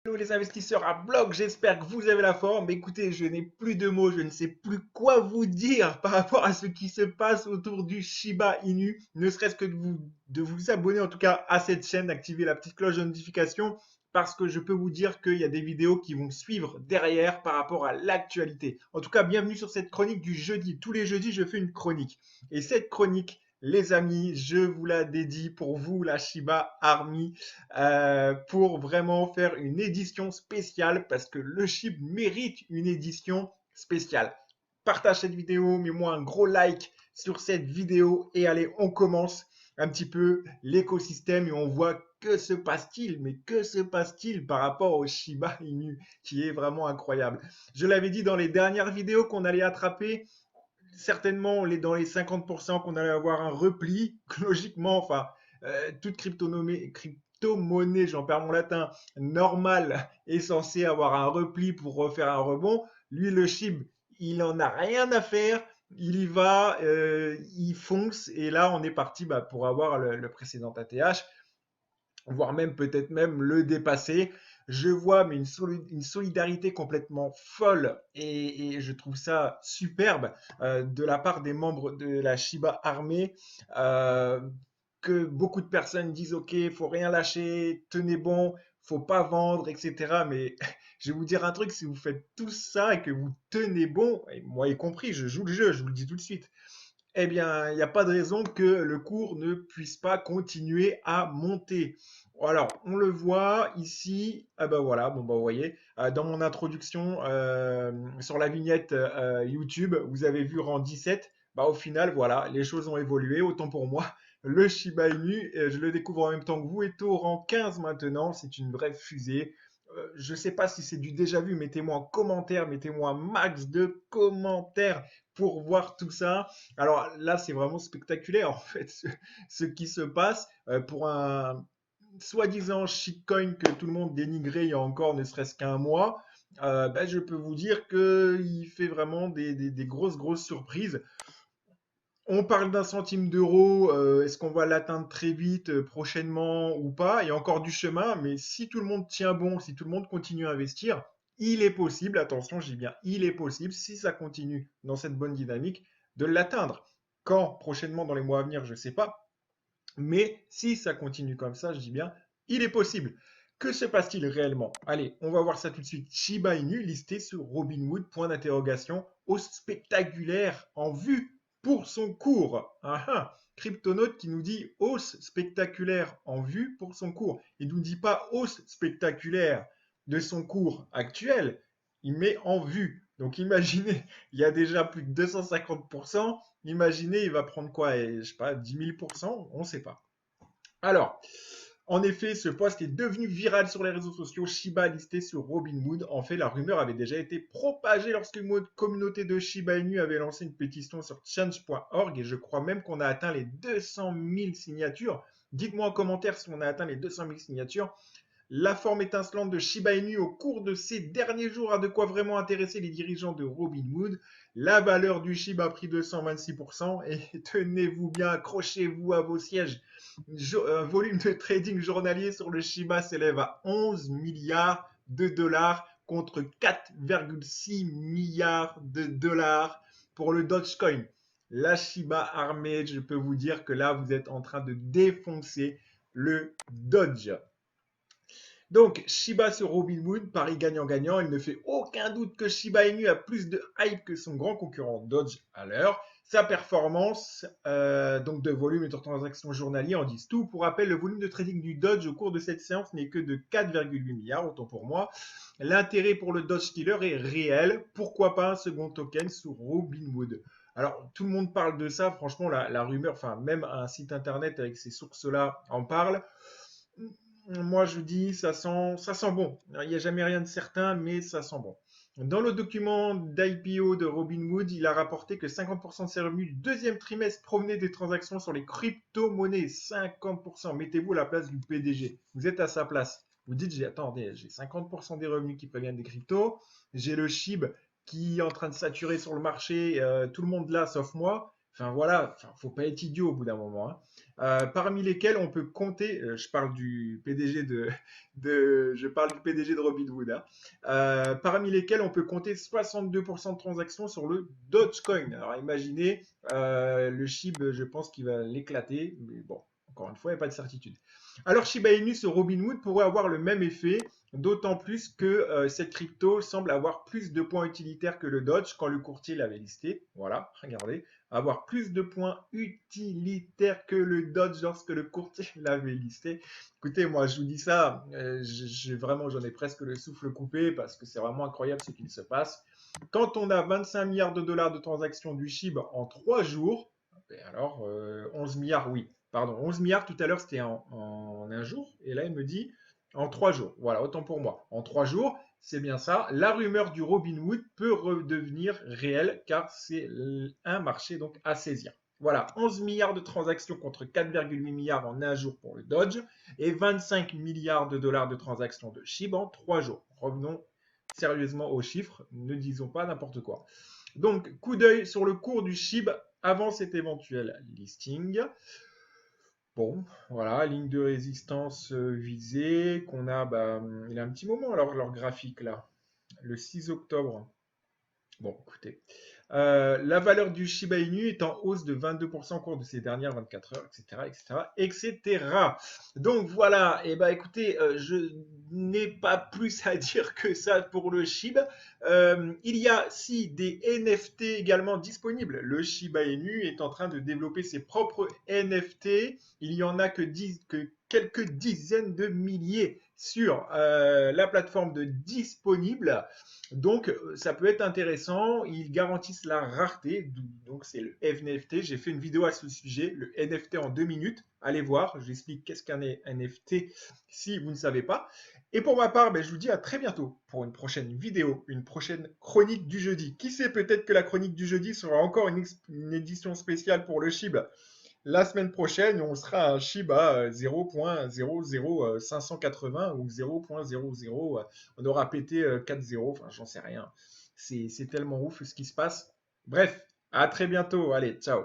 Hello les investisseurs à bloc, j'espère que vous avez la forme. Écoutez, je n'ai plus de mots, je ne sais plus quoi vous dire par rapport à ce qui se passe autour du Shiba Inu. Ne serait-ce que de vous abonner en tout cas à cette chaîne, d'activer la petite cloche de notification parce que je peux vous dire qu'il y a des vidéos qui vont suivre derrière par rapport à l'actualité. En tout cas, bienvenue sur cette chronique du jeudi. Tous les jeudis, je fais une chronique. Et cette chronique, les amis, je vous la dédie pour vous, la Shiba Army, pour vraiment faire une édition spéciale parce que le chip mérite une édition spéciale. Partage cette vidéo, mets-moi un gros like sur cette vidéo et allez, on commence un petit peu l'écosystème et on voit que se passe-t-il, mais que se passe-t-il par rapport au Shiba Inu qui est vraiment incroyable. Je l'avais dit dans les dernières vidéos qu'on allait attraper certainement dans les 50% qu'on allait avoir un repli, logiquement, enfin, toute crypto-monnaie, j'en perds mon latin, normale est censée avoir un repli pour refaire un rebond. Lui, le SHIB, il en a rien à faire. Il y va, il fonce, et là, on est parti pour avoir le précédent ATH, voire même peut-être même le dépasser. Je vois mais une solidarité complètement folle et je trouve ça superbe de la part des membres de la Shiba Armée, euh, que beaucoup de personnes disent ok, faut rien lâcher, tenez bon, faut pas vendre, etc. Mais je vais vous dire un truc, si vous faites tout ça et que vous tenez bon, et moi y compris, je joue le jeu, je vous le dis tout de suite, eh bien, il n'y a pas de raison que le cours ne puisse pas continuer à monter. Alors, on le voit ici. Ah ben voilà, bon bah vous voyez, dans mon introduction sur la vignette YouTube, vous avez vu rang 17. Bah au final, voilà, les choses ont évolué. Autant pour moi, le Shiba Inu, je le découvre en même temps que vous, est au rang 15 maintenant. C'est une vraie fusée. Je ne sais pas si c'est du déjà vu. Mettez-moi en commentaire, mettez-moi un max de commentaires pour voir tout ça. Alors là, c'est vraiment spectaculaire en fait ce qui se passe pour un soi-disant shitcoin que tout le monde dénigrait il y a encore ne serait-ce qu'un mois. Je peux vous dire qu'il fait vraiment des grosses surprises. On parle d'un centime d'euro, est-ce qu'on va l'atteindre très vite, prochainement ou pas? Il y a encore du chemin, mais si tout le monde tient bon, si tout le monde continue à investir, il est possible, attention, je dis bien, il est possible, si ça continue dans cette bonne dynamique, de l'atteindre. Quand? Prochainement, dans les mois à venir, je ne sais pas. Mais si ça continue comme ça, je dis bien, il est possible. Que se passe-t-il réellement? Allez, on va voir ça tout de suite. Shiba Inu listé sur Robinhood, point d'interrogation, hausse spectaculaire en vue pour son cours. Ah ah. Cryptonaute qui nous dit hausse spectaculaire en vue pour son cours. Il ne nous dit pas hausse spectaculaire de son cours actuel, il met en vue. Donc imaginez, il y a déjà plus de 250%. Imaginez, il va prendre quoi? Je sais pas, 10 000%? On ne sait pas. Alors, en effet, ce post est devenu viral sur les réseaux sociaux. Shiba listé sur Robinhood. En fait, la rumeur avait déjà été propagée lorsque une communauté de Shiba Inu avait lancé une pétition sur change.org et je crois même qu'on a atteint les 200 000 signatures. Dites-moi en commentaire si on a atteint les 200 000 signatures. La forme étincelante de Shiba Inu au cours de ces derniers jours a de quoi vraiment intéresser les dirigeants de Robinhood. La valeur du Shiba a pris 226% et tenez-vous bien, accrochez-vous à vos sièges. Un volume de trading journalier sur le Shiba s'élève à 11 milliards de dollars contre 4,6 milliards de dollars pour le Dogecoin. La Shiba Armée, je peux vous dire que là, vous êtes en train de défoncer le Doge. Donc, Shiba sur Robinhood, pari gagnant-gagnant, il ne fait aucun doute que Shiba Inu a plus de hype que son grand concurrent Doge à l'heure. Sa performance, donc de volume et de transactions journaliers, en disent tout. Pour rappel, le volume de trading du Doge au cours de cette séance n'est que de 4,8 milliards, autant pour moi. L'intérêt pour le Doge Killer est réel. Pourquoi pas un second token sur Robinhood? Alors, tout le monde parle de ça. Franchement, la rumeur, enfin, même un site internet avec ces sources-là en parle. Moi, je dis, ça sent bon. Il n'y a jamais rien de certain, mais ça sent bon. Dans le document d'IPO de Robinhood, il a rapporté que 50% de ses revenus du deuxième trimestre provenaient des transactions sur les crypto-monnaies. 50%. Mettez-vous à la place du PDG. Vous êtes à sa place. Vous dites, attendez, j'ai 50% des revenus qui proviennent des cryptos. J'ai le SHIB qui est en train de saturer sur le marché. Tout le monde là, sauf moi. Enfin voilà, enfin, faut pas être idiot au bout d'un moment, hein. Parmi lesquels on peut compter, je parle du PDG je parle du PDG de Robinhood, hein. Parmi lesquels on peut compter 62% de transactions sur le Dogecoin. Alors imaginez, le SHIB, je pense qu'il va l'éclater, mais bon, encore une fois, il n'y a pas de certitude. Alors Shiba Inu sur Robinhood pourrait avoir le même effet, d'autant plus que cette crypto semble avoir plus de points utilitaires que le Doge quand le courtier l'avait listé. Voilà, regardez, avoir plus de points utilitaires que le Doge lorsque le courtier l'avait listé. Écoutez, moi je vous dis ça, vraiment j'en ai presque le souffle coupé parce que c'est vraiment incroyable ce qu'il se passe. Quand on a 25 milliards de dollars de transactions du SHIB en 3 jours, ben alors 11 milliards, oui, pardon, 11 milliards tout à l'heure c'était en un jour, et là il me dit en 3 jours. Voilà, autant pour moi. En 3 jours, c'est bien ça. La rumeur du Robinhood peut redevenir réelle car c'est un marché donc à saisir. Voilà, 11 milliards de transactions contre 4,8 milliards en un jour pour le Dodge et 25 milliards de dollars de transactions de SHIB en 3 jours. Revenons sérieusement aux chiffres, ne disons pas n'importe quoi. Donc, coup d'œil sur le cours du SHIB avant cet éventuel listing. Bon, voilà, ligne de résistance visée, qu'on a, bah, il y a un petit moment alors leur graphique là, le 6 octobre. Bon, écoutez, la valeur du Shiba Inu est en hausse de 22% au cours de ces dernières 24 heures, etc., etc., etc. Donc voilà, et bah écoutez, je n'ai pas plus à dire que ça pour le Shiba. Il y a si des NFT également disponibles. Le Shiba Inu est en train de développer ses propres NFT. Il y en a que quelques dizaines de milliers sur la plateforme de disponibles. Donc, ça peut être intéressant. Ils garantissent la rareté. Donc, c'est le NFT. J'ai fait une vidéo à ce sujet, le NFT en 2 minutes. Allez voir, j'explique qu'est-ce qu'un NFT si vous ne savez pas. Et pour ma part, ben, je vous dis à très bientôt pour une prochaine vidéo, une prochaine chronique du jeudi. Qui sait, peut-être que la chronique du jeudi sera encore une édition spéciale pour le SHIB. La semaine prochaine, on sera à un SHIB à 0.00580 ou 0.00. On aura pété 4-0. Enfin, j'en sais rien. C'est tellement ouf ce qui se passe. Bref, à très bientôt. Allez, ciao.